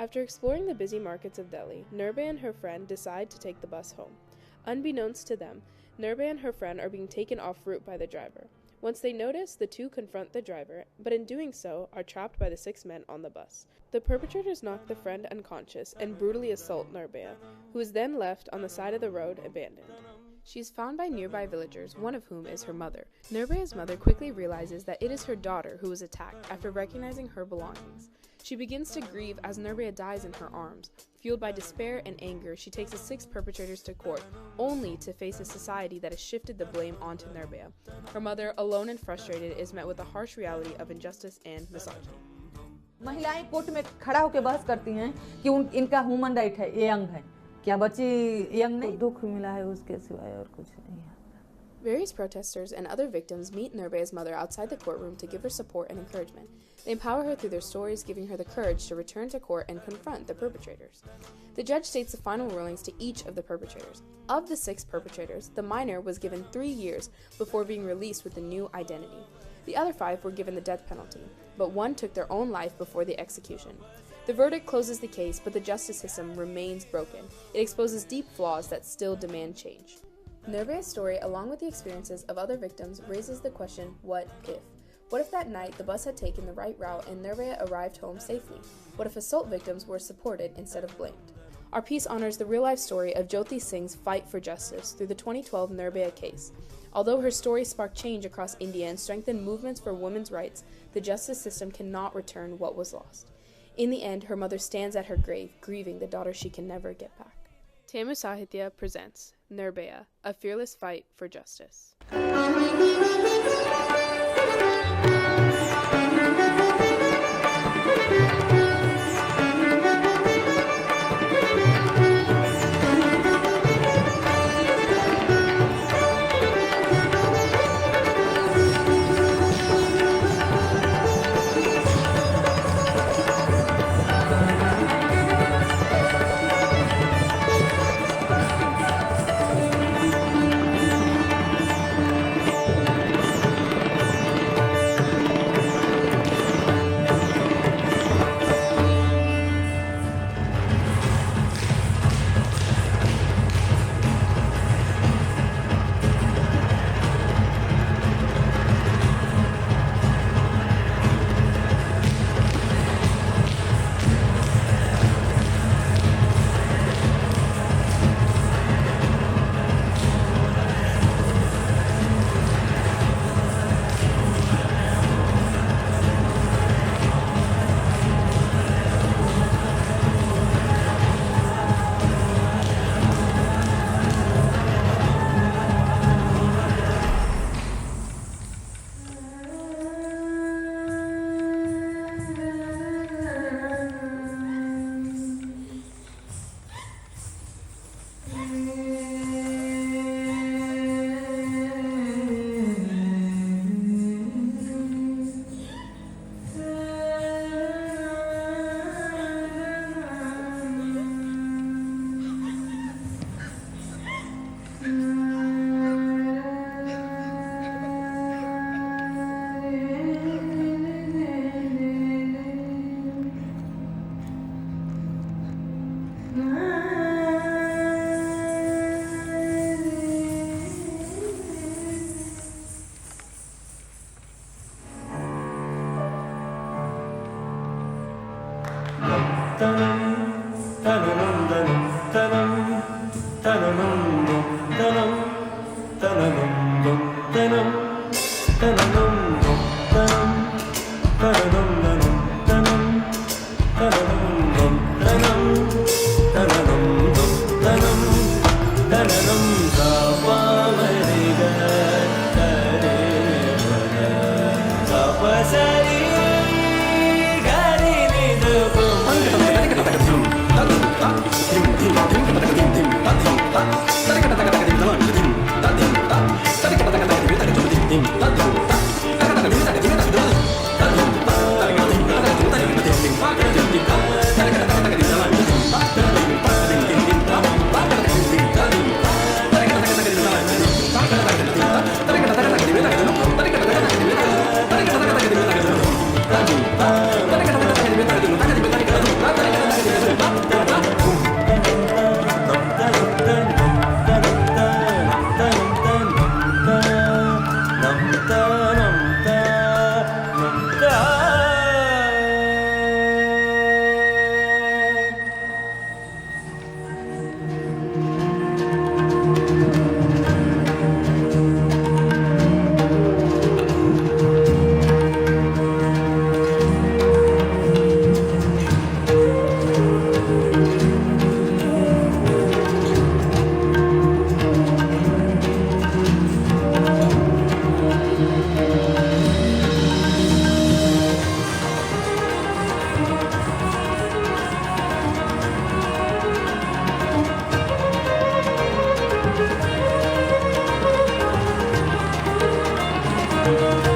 After exploring the busy markets of Delhi, Nurbaya and her friend decide to take the bus home. Unbeknownst to them, Nurbaya and her friend are being taken off route by the driver. Once they notice, the two confront the driver, but in doing so, are trapped by the 6 men on the bus. The perpetrators knock the friend unconscious and brutally assault Nurbaya, who is then left on the side of the road abandoned. She is found by nearby villagers, one of whom is her mother. Nurbaya's mother quickly realizes that it is her daughter who was attacked after recognizing her belongings. She begins to grieve as Nurbaya dies in her arms. Fueled by despair and anger, she takes the 6 perpetrators to court, only to face a society that has shifted the blame onto Nurbaya. Her mother, alone and frustrated, is met with the harsh reality of injustice and misogyny. महिलाएं court में खड़ा होकर बहस करती हैं कि इनका human right है, ये यंग है, क्या बच्ची यंग नहीं? दुख मिला है उसके सिवाय और कुछ नहीं है. Various protesters and other victims meet Nurbaya's mother outside the courtroom to give her support and encouragement. They empower her through their stories, giving her the courage to return to court and confront the perpetrators. The judge states the final rulings to each of the perpetrators. Of the 6 perpetrators, the minor was given 3 years before being released with a new identity. The other 5 were given the death penalty, but one took their own life before the execution. The verdict closes the case, but the justice system remains broken. It exposes deep flaws that still demand change. Nurbaya's story, along with the experiences of other victims, raises the question, what if? What if that night the bus had taken the right route and Nurbaya arrived home safely? What if assault victims were supported instead of blamed? Our piece honors the real-life story of Jyoti Singh's fight for justice through the 2012 Nurbaya case. Although her story sparked change across India and strengthened movements for women's rights, the justice system cannot return what was lost. In the end, her mother stands at her grave, grieving the daughter she can never get back. TAMU Sahithya presents Nurbaya, A Fearless Fight for Justice. है।